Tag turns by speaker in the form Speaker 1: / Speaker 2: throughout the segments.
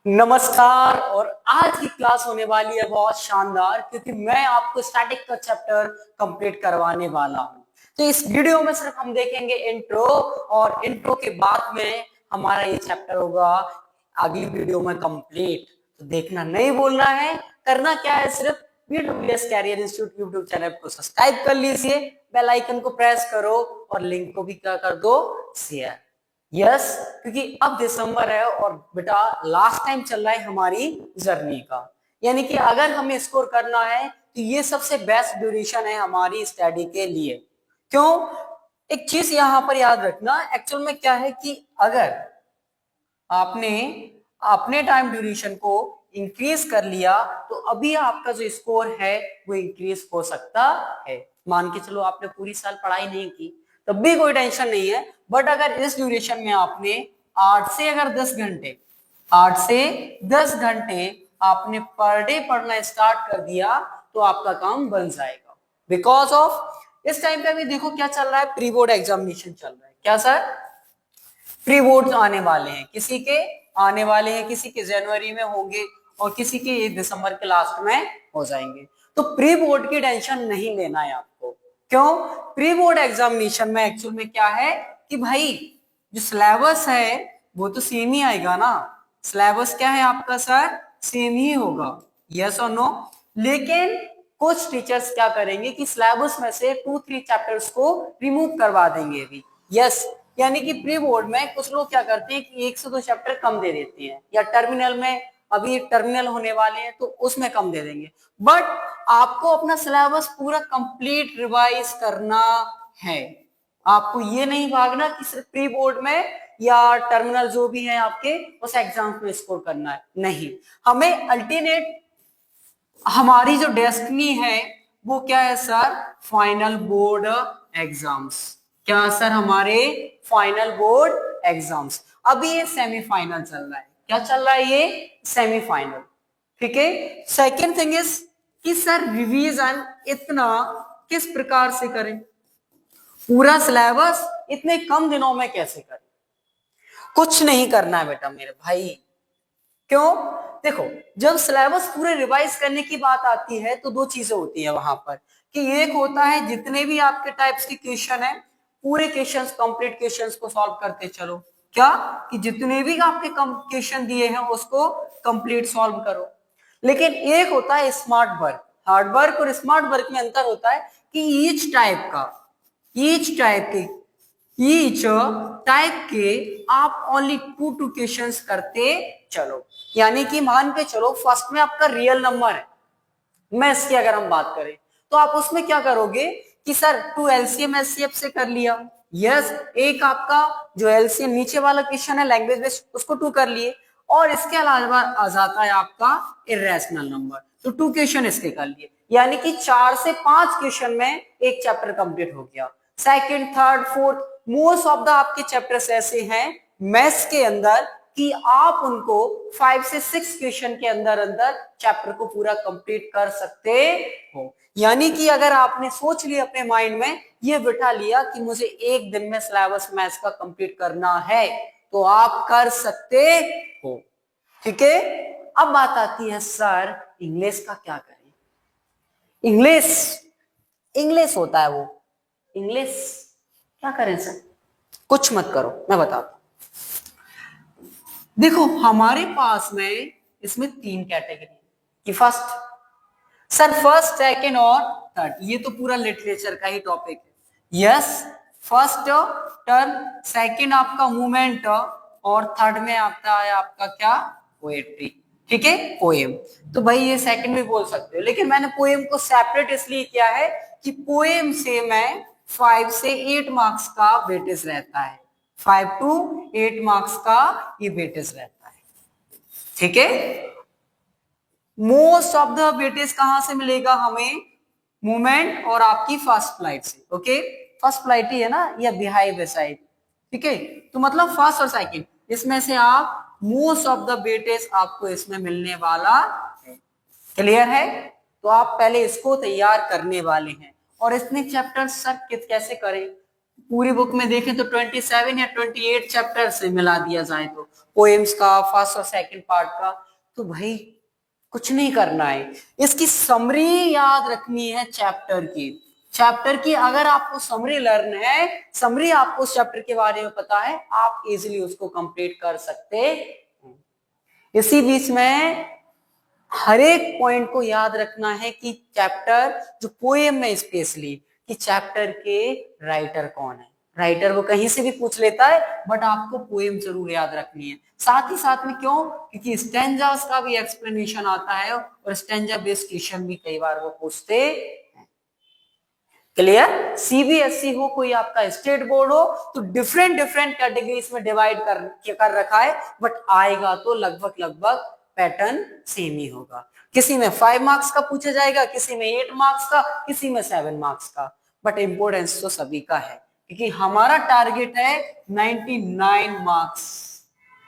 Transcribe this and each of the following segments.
Speaker 1: नमस्कार। और आज की क्लास होने वाली है बहुत शानदार, क्योंकि मैं आपको स्टैटिक का चैप्टर कंप्लीट करवाने वाला हूं। तो इस वीडियो में सिर्फ हम देखेंगे इंट्रो, और इंट्रो के बाद में हमारा ये चैप्टर होगा अगली वीडियो में कंप्लीट। तो देखना नहीं भूलना है। करना क्या है, सिर्फ BWS career institute YouTube channel को सब्सक्राइब कर लीजिए, बेल आइकन को प्रेस करो और लिंक को भी क्या कर दो, शेयर। यस, क्योंकि अब दिसंबर है और बेटा लास्ट टाइम चल रहा है हमारी जर्नी का। यानी कि अगर हमें स्कोर करना है तो ये सबसे बेस्ट ड्यूरेशन है हमारी स्टडी के लिए। क्यों? एक चीज यहां पर याद रखना, एक्चुअल में क्या है कि अगर आपने अपने टाइम ड्यूरेशन को इंक्रीज कर लिया तो अभी आपका जो स्कोर है वो इंक्रीज हो सकता है। मान के चलो आपने पूरी साल पढ़ाई नहीं की तब भी कोई टेंशन नहीं है, बट अगर इस ड्यूरेशन में आपने 8 से अगर 10 घंटे 8 से 10 घंटे आपने पर डे पढ़ना स्टार्ट कर दिया तो आपका काम बन जाएगा। बिकॉज ऑफ इस टाइम पे अभी देखो क्या चल रहा है, प्री बोर्ड एग्जामिनेशन चल रहा है। क्या सर? प्री बोर्ड आने वाले हैं, किसी के आने वाले हैं, किसी के जनवरी में होंगे और किसी के दिसंबर के लास्ट में हो जाएंगे। तो प्री बोर्ड की टेंशन नहीं लेना है आपको। क्यों? प्री बोर्ड एग्जामिनेशन में एक्चुअल में क्या है कि भाई जो सिलेबस है वो तो सेम ही आएगा ना। सिलेबस क्या है आपका सर? सेम ही होगा। यस और नो? लेकिन कुछ टीचर्स क्या करेंगे कि सिलेबस में से 2-3 चैप्टर्स को रिमूव करवा देंगे भी। यस, यानी कि प्री बोर्ड में कुछ लोग क्या करते हैं कि 1 से 2 चैप्टर कम दे देते हैं, या टर्मिनल में अभी टर्मिनल होने वाले हैं तो उसमें कम दे देंगे। बट आपको अपना सिलेबस पूरा कंप्लीट रिवाइज करना है। आपको ये नहीं भागना कि सिर्फ प्री बोर्ड में या टर्मिनल जो भी है आपके उस एग्जाम में स्कोर करना है। नहीं, हमें अल्टरनेट हमारी जो डेस्टिनी है वो क्या है सर? Final board exams. क्या सर? हमारे फाइनल बोर्ड एग्जाम्स। अभी ये सेमीफाइनल चल रहा है। क्या चल रहा है? ये सेमीफाइनल। ठीक है। सेकेंड थिंग इज कि सर रिवीजन इतना किस प्रकार से करें, पूरा सिलेबस इतने कम दिनों में कैसे करें? कुछ नहीं करना है बेटा मेरे भाई। क्यों? देखो, जब सिलेबस पूरे रिवाइज करने की बात आती है तो दो चीजें होती है वहां पर, कि एक होता है जितने भी आपके टाइप्स के क्वेश्चन है पूरे क्वेश्चंस, कंप्लीट क्वेश्चंस को सॉल्व करते चलो। क्या? कि जितने भी आपके क्वेश्चन दिए हैं उसको कंप्लीट सॉल्व करो। लेकिन एक होता है स्मार्ट वर्क। हार्ड वर्क और स्मार्ट वर्क में अंतर होता है कि ईच टाइप के आप ओनली 2 क्वेश्चंस करते चलो। यानी कि मान के चलो फर्स्ट में आपका रियल नंबर है, मैथ्स की अगर हम बात करें तो आप उसमें क्या करोगे कि सर 2 एलसीएम एचसीएफ से कर लिया। यस, एक आपका जो एलसीएम नीचे वाला क्वेश्चन है लैंग्वेज बेस्ड, उसको 2 कर लिए, और इसके अलावा आ जाता है आपका इरेशनल नंबर, तो 2 क्वेश्चन इसके कर लिए। यानी कि 4 से 5 क्वेश्चन में एक चैप्टर कंप्लीट हो गया। Second, third, fourth, most of the आपके चैप्टर्स ऐसे हैं मैथ्स के अंदर कि आप उनको 5 से 6 क्वेश्चन के अंदर अंदर चैप्टर को पूरा कंप्लीट कर सकते हो। यानी कि अगर आपने सोच लिया अपने माइंड में, ये बिठा लिया कि मुझे एक दिन में सिलेबस मैथ्स का कंप्लीट करना है, तो आप कर सकते हो। ठीक है। अब बात आती है सर इंग्लिश का क्या करें। इंग्लिश इंग्लिश होता है वो इंग्लिश। क्या करें सर? कुछ मत करो, मैं बताता हूं। देखो हमारे पास में इसमें 3 कैटेगरी कि फर्स्ट, सेकंड और थर्ड। ये तो पूरा लिटरेचर का ही टॉपिक है। यस, फर्स्ट टर्म, सेकंड आपका मूवमेंट, और थर्ड में आता है आपका क्या? पोएट्री। ठीक है, पोएम। तो भाई ये सेकंड भी बोल सकते हो, लेकिन मैंने पोएम को सेपरेट इसलिए किया है कि पोएम से मैं 5 से 8 मार्क्स का वेटेज रहता है। 5 to 8 मार्क्स का ये वेटेज रहता है। ठीक है। मोस्ट ऑफ द वेटेज कहां से मिलेगा हमें? मूवमेंट और आपकी फर्स्ट फ्लाइट से। ओके, फर्स्ट फ्लाइट ही है ना, या बिहाइव साइड। ठीक है, तो मतलब फर्स्ट और सेकंड, इसमें से आप मोस्ट ऑफ द वेटेज आपको इसमें मिलने वाला है। क्लियर है? तो आप पहले इसको तैयार करने वाले हैं। और इतने चैप्टर सर कैसे करें? पूरी बुक में देखें तो 27 या 28 चैप्टर से मिला दिया जाए तो पोएम्स का फर्स्ट और सेकंड पार्ट का, तो भाई कुछ नहीं करना है, इसकी समरी याद रखनी है चैप्टर की अगर आपको समरी लर्न है, समरी आपको उस चैप्टर के बारे में पता है, आप इजीली उसको कंप्लीट कर सकते हैं। इसी बीच में हर एक पॉइंट को याद रखना है कि चैप्टर जो पोएम में स्पेशली कि चैप्टर के राइटर कौन है। राइटर वो कहीं से भी पूछ लेता है, बट आपको पोएम जरूर याद रखनी है। साथ ही साथ में क्यों, क्योंकि स्टैंजास का भी एक्सप्लेनेशन आता है और स्टैंजा बेस्ड क्वेश्चन भी कई बार वो पूछते हैं। क्लियर? सीबीएसई हो, कोई आपका स्टेट बोर्ड हो, तो डिफरेंट कैटेगरीज में डिवाइड कर रखा है, बट आएगा तो लगभग पैटर्न सेम ही होगा। किसी में 5 मार्क्स का पूछा जाएगा, किसी में 8 मार्क्स का, किसी में 7 मार्क्स का, बट इंपोर्टेंस तो सभी का है, क्योंकि हमारा टारगेट है 99 मार्क्स,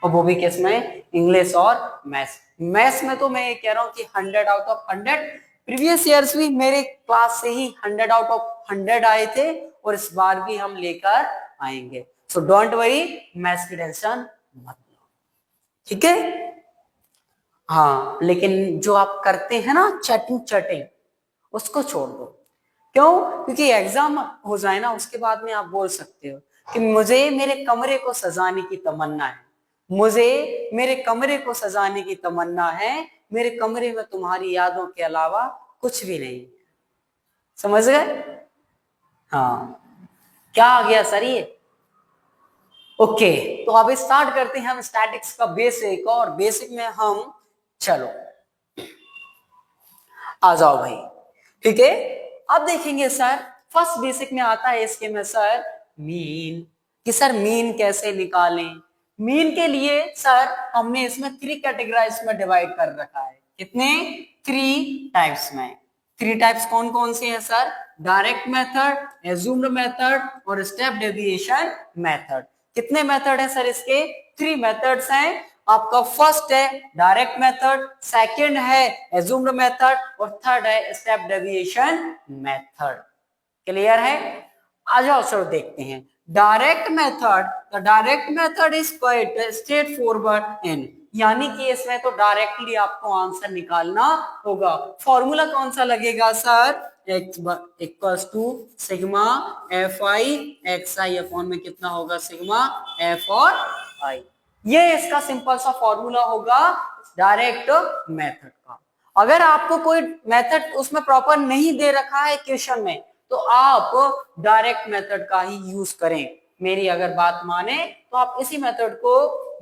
Speaker 1: और वो भी किसमें, इंग्लिश और मैथ्स में तो मैं ये कह रहा हूं कि 100 आउट ऑफ 100। प्रीवियस ईयर्स भी मेरे क्लास से ही 100 आउट ऑफ 100 आए थे, और इस बार भी हम लेकर आएंगे। सो डोंट वरी, मैथ्स की टेंशन मत लो, ठीक है। हाँ, लेकिन जो आप करते हैं ना चैटिंग, उसको छोड़ दो। क्यों? क्योंकि एग्जाम हो जाए ना, उसके बाद में आप बोल सकते हो कि मुझे मेरे कमरे को सजाने की तमन्ना है, मुझे मेरे कमरे को सजाने की तमन्ना है, मेरे कमरे में तुम्हारी यादों के अलावा कुछ भी नहीं। समझ गए? हाँ, क्या आ गया सर ये? ओके, तो अब स्टार्ट करते हैं हम स्टैटिक्स का बेसिक, और बेसिक में हम, चलो आ जाओ भाई, ठीक है। अब देखेंगे सर, फर्स्ट बेसिक में आता है इसके में सर मीन, कि सर मीन कैसे निकालें। मीन के लिए सर हमने इसमें 3 कैटेगराइज में डिवाइड कर रखा है। कितने? 3 टाइप्स में। 3 टाइप्स कौन कौन से हैं sir? Direct method, assumed method और स्टेप डेविएशन मेथड। कितने मेथड है सर इसके? 3 मेथड्स हैं। आपका फर्स्ट है डायरेक्ट मेथड, सेकंड है एज्यूम्ड मेथड, और थर्ड है स्टेप डेविएशन मेथड। क्लियर है? आ जाओ सर देखते हैं direct method. The direct method is quite straight forward in, यानी कि इसमें तो डायरेक्टली आपको आंसर निकालना होगा। फॉर्मूला कौन सा लगेगा sir? x equals to sigma F I X I upon में कितना होगा? सिग्मा एफ और आई। ये इसका सिंपल सा फॉर्मूला होगा डायरेक्ट मेथड का। अगर आपको कोई मेथड उसमें प्रॉपर नहीं दे रखा है क्वेश्चन में, तो आप डायरेक्ट मेथड का ही यूज करें। मेरी अगर बात माने तो आप इसी मेथड को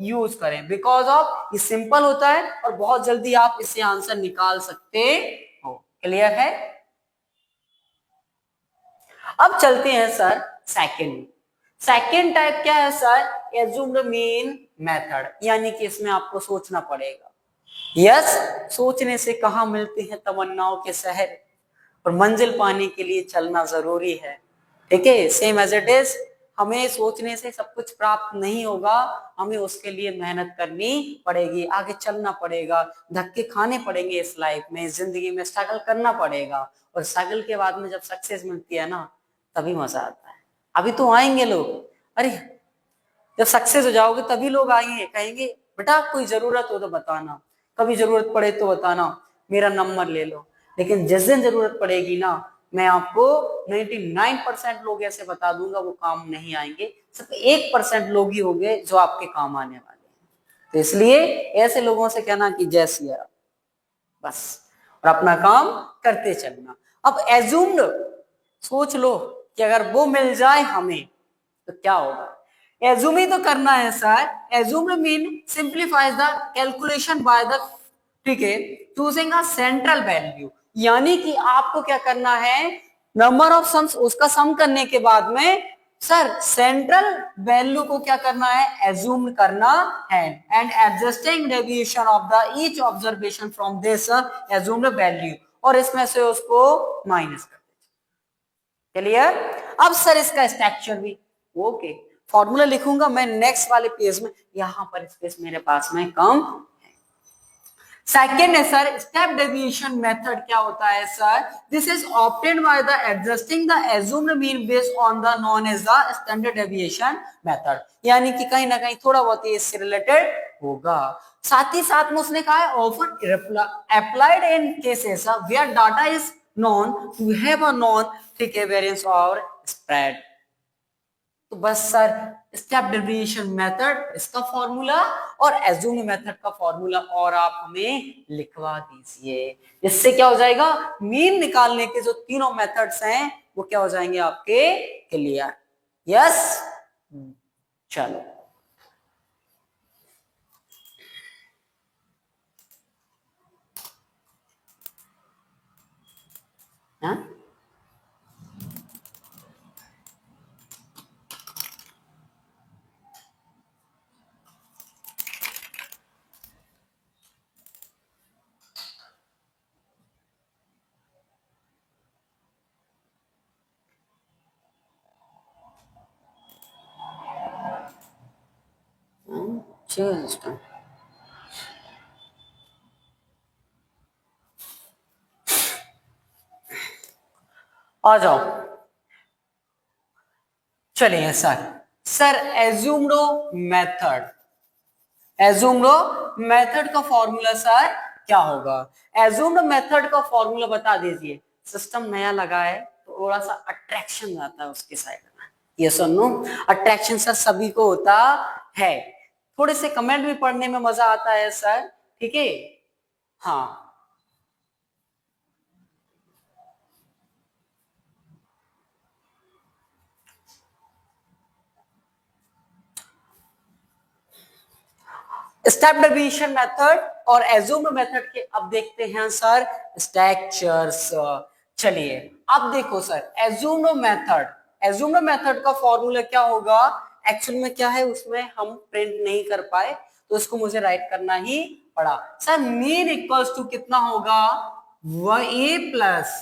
Speaker 1: यूज करें, बिकॉज ऑफ ये सिंपल होता है और बहुत जल्दी आप इससे आंसर निकाल सकते हो। क्लियर है? अब चलते हैं सर सेकंड टाइप क्या है सर? एज्यूम्ड मीन मेथड, यानी कि इसमें आपको सोचना पड़ेगा। यस, सोचने से कहां मिलते हैं तमन्नाओं के शहर, और मंजिल पाने के लिए चलना जरूरी है। ठीक है, सेम एज इट इज, हमें सोचने से सब कुछ प्राप्त नहीं होगा, हमें उसके लिए मेहनत करनी पड़ेगी, आगे चलना पड़ेगा, धक्के खाने पड़ेंगे इस लाइफ में, इस जिंदगी में स्ट्रगल करना पड़ेगा, और स्ट्रगल के बाद में जब सक्सेस मिलती है ना, तभी मजा आता है। अभी तो आएंगे लोग, अरे जब सक्सेस हो जाओगे तभी लोग आएंगे, कहेंगे बेटा कोई जरूरत हो तो बताना, कभी जरूरत पड़े तो बताना, मेरा नंबर ले लो। लेकिन जिस दिन जरूरत पड़ेगी ना, मैं आपको 99% लोग ऐसे बता दूंगा वो काम नहीं आएंगे, सिर्फ 1% लोग ही होंगे जो आपके काम आने वाले हैं। तो इसलिए ऐसे लोगों से कहना कि जय सिया राम, बस, और अपना काम करते चलना। अब एज्यूम्ड, सोच लो कि अगर वो मिल जाए हमें तो क्या होगा। एज्यूम ही तो करना है sir. Assumed mean simplifies the calculation by the, ठीक है, चूजिंग अ सेंट्रल वैल्यू, यानी कि आपको क्या करना है, नंबर ऑफ सम्स उसका सम करने के बाद में सर सेंट्रल वैल्यू को क्या करना है, एज्यूम करना है, and adjusting deviation of the each observation from this assumed value, और इसमें से उसको माइनस कर दीजिए। क्लियर? अब सर इसका स्ट्रक्चर भी ओके, फॉर्मूला लिखूंगा मैं नेक्स्ट वाले पेज में, यहां पर स्पेस मेरे पास में कम है। सेकेंड है सर स्टेप डेविएशन मेथड। क्या होता है sir? This is obtained by the adjusting the assumed mean based on the known as the standard deviation method, यानी कि कहीं ना कहीं थोड़ा बहुत ये इससे रिलेटेड होगा। साथ ही साथ में उसने कहा है often applied in cases where data is known to have a known thick variance और स्प्रेड। तो बस सर स्टेप डेविएशन मेथड इसका फॉर्मूला और एज्यूम मेथड का फॉर्मूला और आप हमें लिखवा दीजिए। इससे क्या हो जाएगा, मीन निकालने के जो तीनों मेथड्स हैं वो क्या हो जाएंगे आपके क्लियर। यस चलो हाँ चलो आ जाओ। चलिए sir assumed method, assumed method का फॉर्मूला सर क्या होगा? एज्यूम्ड मेथड का फॉर्मूला बता दीजिए। सिस्टम नया लगा है तो थोड़ा सा अट्रैक्शन आता है उसके साइड में, ये सुनो अट्रैक्शन सर सभी को होता है। थोड़े से कमेंट भी पढ़ने में मजा आता है सर, ठीक है। हाँ स्टेप डेविएशन मेथड और एज्यूम्ड मेथड के अब देखते हैं सर स्ट्रक्चर्स। चलिए अब देखो sir assumed method, assumed method का फॉर्मूला क्या होगा? एक्चुअल में क्या है उसमें हम प्रिंट नहीं कर पाए तो इसको मुझे राइट करना ही पड़ा। सर मीन इक्वल्स टू कितना होगा? वह a plus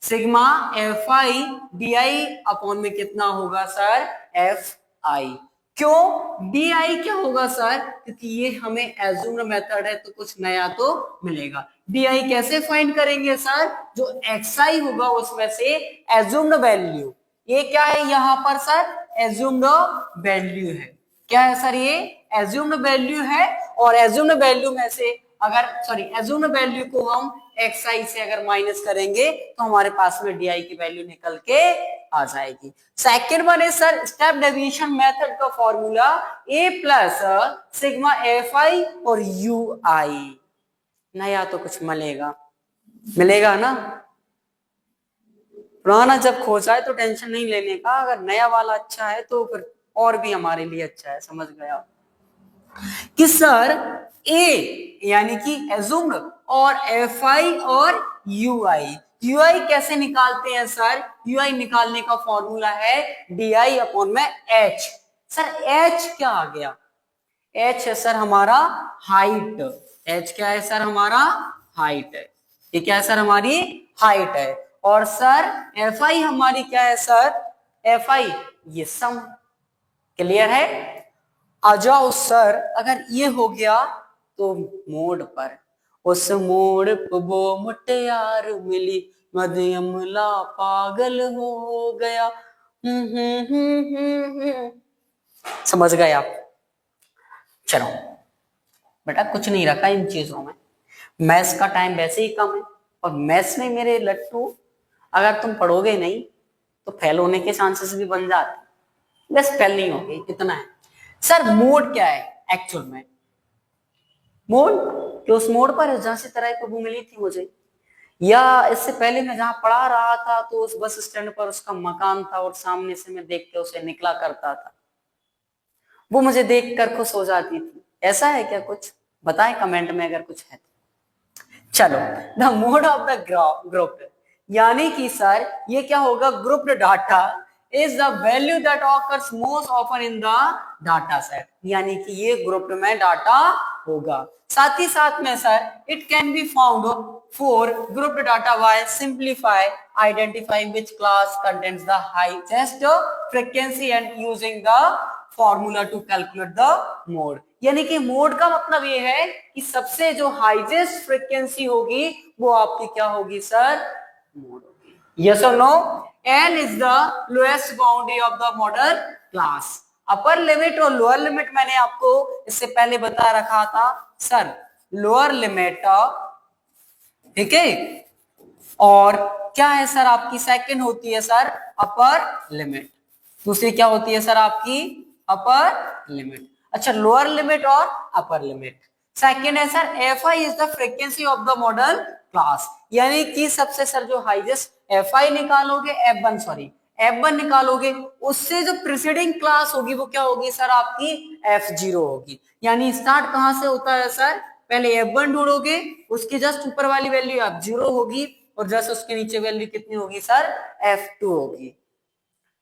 Speaker 1: sigma F i d i upon में कितना होगा सर? F I. क्यों डी आई क्या होगा सर? क्योंकि ये हमें एज्यूम्ड मेथड है तो कुछ नया तो मिलेगा। डी आई कैसे फाइंड करेंगे सर? जो एक्स आई होगा उसमें से एज्यूम्ड वैल्यू, ये क्या है यहाँ पर सर? एज्यूम्ड वैल्यू है। क्या है सर? ये एज्यूम्ड वैल्यू है और एज्यूम्ड वैल्यू में से अगर सॉरी एज्यूम्ड वैल्यू को हम एक्स आई से अगर माइनस करेंगे तो हमारे पास में डी आई की वैल्यू निकल के आ जाएगी। सेकेंड वन है सर स्टेप डेविएशन मेथड का formula A plus sigma F I और यू आई। नया तो कुछ मिलेगा, मिलेगा ना? पुराना जब खो जाए तो टेंशन नहीं लेने का, अगर नया वाला अच्छा है तो फिर और भी हमारे लिए अच्छा है। समझ गया कि सर ए यानी कि एज्यूम्ड और एफ आई और यू आई, यू आई कैसे निकालते हैं सर? यू आई निकालने का फॉर्मूला है डी आई अपॉन में एच। सर एच क्या आ गया? एच है सर हमारा हाइट। एच क्या है सर? हमारा हाइट है। ये क्या है सर? हमारी हाइट है। और सर एफ आई हमारी क्या है सर? एफ आई ये सम। क्लियर है? आ जाओ सर अगर ये हो गया तो मोड़ पर, उस मोड़ पर वो मुटियार मिली मधुयमला पागल हो गया। समझ गए आप? चलो बेटा कुछ नहीं रखा इन चीजों में, मैथ्स का टाइम वैसे ही कम है और मैथ्स में मेरे लट्टू अगर तुम पढ़ोगे नहीं तो फेल होने के चांसेस भी बन जाते, बस फेल नहीं होगी इतना है। सर मोड क्या है एक्चुअल में? मोड कि उस मोड पर जहां से तरह प्रभु मिली थी मुझे, या इससे पहले मैं जहां पढ़ा रहा था तो उस बस स्टैंड पर उसका मकान था और सामने से मैं देख के उसे निकला करता था, वो मुझे देख कर खुश हो जाती थी। ऐसा है क्या कुछ? बताएं कमेंट में अगर कुछ है तो। चलो the mode of the group, यानी कि सर ये क्या होगा? Grouped data is the value that occurs most often in the data set, यानी कि ये ग्रुप में डाटा होगा। साथ ही साथ में sir it can be found for grouped data by simplify identifying which class contains the highest frequency and using the formula to calculate the mode. यानी कि मोड का मतलब ये है कि सबसे जो हाईएस्ट फ्रीक्वेंसी होगी वो आपकी क्या होगी सर, मोड होगी। यस और no? N is the lowest boundary of the model class. Upper limit और लोअर लिमिट मैंने आपको इससे पहले बता रखा था सर। लोअर लिमिट, ठीक है, और क्या है सर आपकी सेकंड होती है सर अपर लिमिट, दूसरी क्या होती है सर आपकी अपर लिमिट। अच्छा, लोअर लिमिट और अपर लिमिट। सेकंड है sir F I is the frequency of the model class, यानी कि सबसे सर जो हाईएस्ट एफ आई निकालोगे, एफ वन निकालोगे, उससे जो प्रीसीडिंग क्लास होगी वो क्या होगी सर आपकी F0 होगी। यानी स्टार्ट कहां से होता है सर, पहले F1 ढूंढोगे, उसके जस्ट ऊपर वाली वैल्यू F0 होगी और जस्ट उसके नीचे वैल्यू कितनी होगी सर, F2 होगी।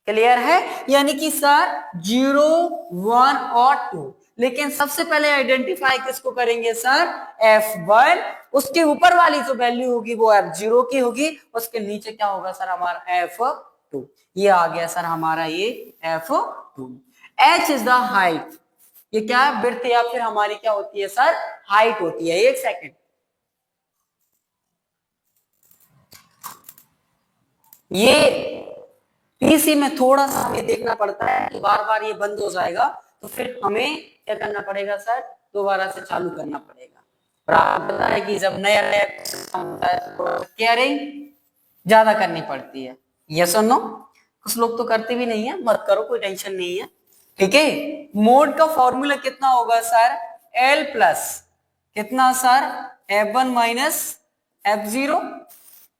Speaker 1: क्लियर है? यानी कि सर 0, 1 और 2, लेकिन सबसे पहले आइडेंटिफाई किसको करेंगे सर, F1, उसके ऊपर वाली जो वैल्यू होगी वो F0 की होगी, उसके नीचे क्या होगा सर हमारा F2। ये आ गया सर हमारा ये F2। H is the height, ये क्या है, विड्थ या फिर हमारी क्या होती है सर, हाइट होती है। एक सेकेंड, ये पीसी में थोड़ा सा हमें देखना पड़ता है कि बार बार ये बंद हो जाएगा, तो फिर हमें क्या करना पड़ेगा सर, दोबारा से चालू करना पड़ेगा। और आपको पता है कि जब नया नया केयरिंग ज्यादा करनी पड़ती है। यस और नो? कुछ लोग तो करते भी नहीं है, मत करो, कोई टेंशन नहीं है, ठीक है। मोड का फॉर्मूला कितना होगा सर, एल प्लस कितना sir, F1 minus F0,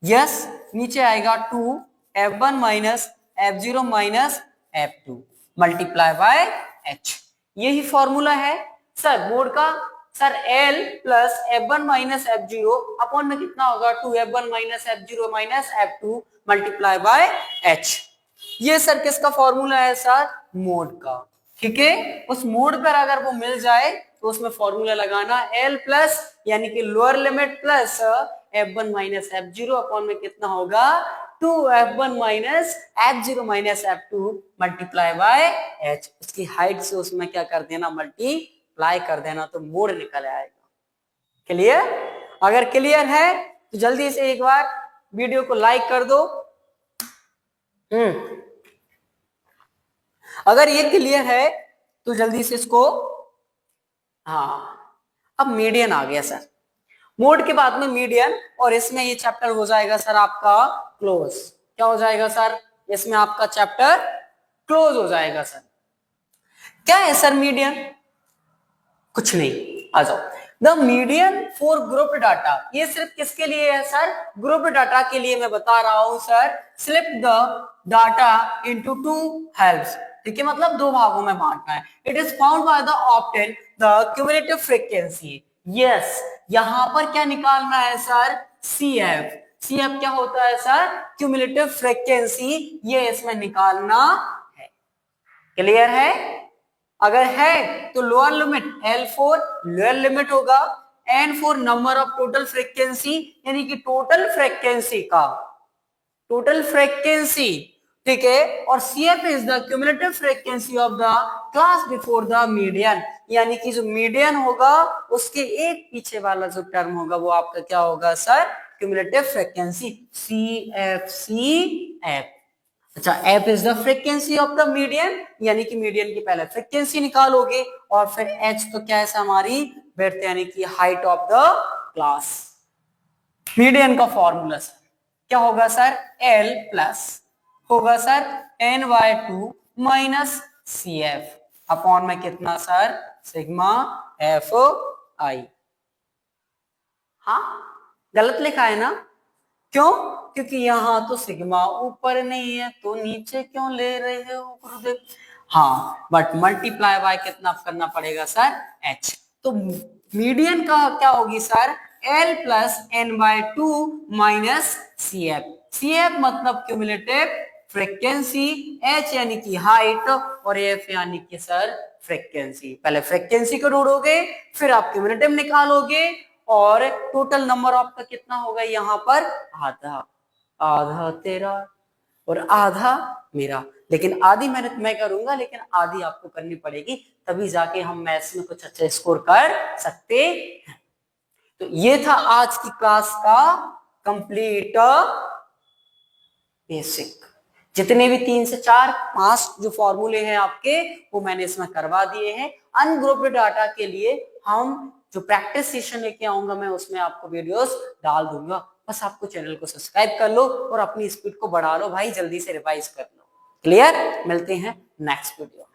Speaker 1: yes, नीचे आएगा 2 F1 minus F0 minus F2 multiply by H। यही फॉर्मूला है सर मोड का। Sir L plus F1 minus F0 upon में कितना होगा, 2 F1 minus F0 minus F2 multiply by H। ये sir किसका फॉर्मूला है सर, मोड का, ठीक है। उस मोड पर अगर वो मिल जाए तो उसमें फॉर्मूला लगाना L प्लस यानी कि lower limit plus F1 minus F0 upon में कितना होगा, 2 F1 minus F0 minus F2 multiply by H। उसकी हाइट से उसमें क्या कर देना, मल्टीप्लाई कर देना, तो मोड निकल आएगा। क्लियर? अगर क्लियर है तो जल्दी से एक बार वीडियो को लाइक कर दो। अगर ये क्लियर है तो जल्दी से इसको, हाँ, अब मीडियन आ गया सर, मोड के बाद में मीडियन, और इसमें ये चैप्टर हो जाएगा सर आपका क्लोज। क्या हो जाएगा सर, इसमें आपका चैप्टर क्लोज हो जाएगा सर। क्या है सर मीडियन, कुछ नहीं, आ जाओ। The median for group data, ये सिर्फ किसके लिए है सर, ग्रुप डाटा के लिए मैं बता रहा हूं sir. Slip the data into two helps, ठीक है, मतलब दो भागों में बांटना है। It is found by the obtain the cumulative frequency. Yes, यहां पर क्या निकालना है सर, CF। CF क्या होता है सर, क्यूमुलेटिव फ्रीक्वेंसी, ये इसमें निकालना है। क्लियर है? अगर है तो lower limit L4 lower limit होगा, N4 number of total frequency, यानी कि टोटल फ्रीक्वेंसी का, टोटल फ्रीक्वेंसी, ठीक है, और CF is the cumulative frequency of the class before the median, यानी कि जो मीडियन होगा उसके एक पीछे वाला जो टर्म होगा वो आपका क्या होगा सर, क्यूमुलेटिव फ्रीक्वेंसी, CFCF। अच्छा, F is the frequency of the median, यानी कि मीडियन की पहले फ्रीक्वेंसी निकालोगे, और फिर H तो क्या है हमारी विड्थ यानी कि height of the class. Median का फॉर्मूला सर क्या होगा सर, L प्लस होगा sir N/2 minus CF upon में कितना सर, सिग्मा FI। हाँ, गलत लिखा है ना, क्यों, क्योंकि यहाँ तो सिग्मा ऊपर नहीं है तो नीचे क्यों ले रहे हो गुरुदेव। हाँ, बट मल्टीप्लाई बाय कितना करना पड़ेगा सर, H। तो मीडियन का क्या होगी sir, L plus N/2 minus CF। CF मतलब क्यूमुलेटिव फ्रीक्वेंसी, H यानी कि हाइट, और F यानी कि सर फ्रीक्वेंसी। पहले फ्रीक्वेंसी को ढूंढोगे, फिर आप क्यूमुलेटिव निकालोगे, और टोटल नंबर आपका कितना होगा यहाँ पर, आधा, आधा तेरा और आधा मेरा, लेकिन आधी मेहनत मैं करूंगा, लेकिन आधी आपको करनी पड़ेगी, तभी जाके हम मैथ्स में कुछ अच्छा स्कोर कर सकते हैं। तो ये था आज की क्लास का कंप्लीट बेसिक। जितने भी 3 से 4 5 जो फॉर्मूले हैं आपके, वो मैंने इसमें करवा दिए हैं। अनग्रुप्ड डाटा के लिए हम जो प्रैक्टिस सेशन लेके आऊंगा मैं, उसमें आपको वीडियोस डाल दूंगा। बस आपको चैनल को सब्सक्राइब कर लो और अपनी स्पीड को बढ़ा लो भाई, जल्दी से रिवाइज कर लो। क्लियर? मिलते हैं नेक्स्ट वीडियो।